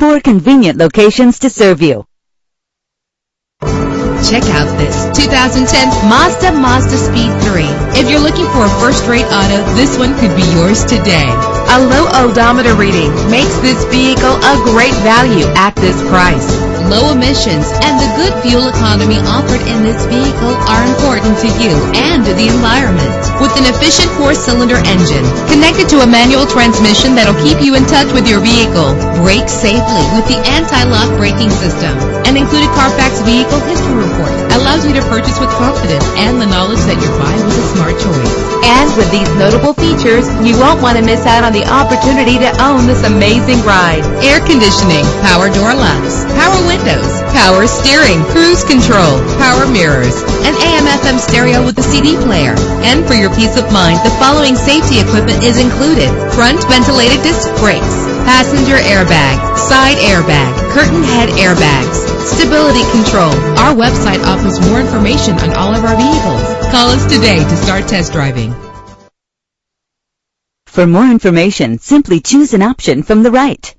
4 convenient locations to serve you. Check out this 2010 Mazda Speed 3. If you're looking for a first-rate auto, this one could be yours today. A low odometer reading makes this vehicle a great value at this price. Low emissions and the good fuel economy offered in this vehicle are important to you and to the environment. With an efficient 4-cylinder engine connected to a manual transmission that'll keep you in touch with your vehicle. Brake safely with the anti-lock braking system. An included Carfax Vehicle History Report allows you to purchase with confidence and the knowledge that your buy was a smart choice. And with these notable features, you won't want to miss out on the opportunity to own this amazing ride. Air conditioning, power door locks, power windows, power steering, cruise control, power mirrors, an AM/FM stereo with a CD player. And for your peace of mind, the following safety equipment is included: front ventilated disc brakes, passenger airbag, side airbag, curtain head airbags, stability control. Our website offers more information on all of our vehicles. Call us today to start test driving. For more information, simply choose an option from the right.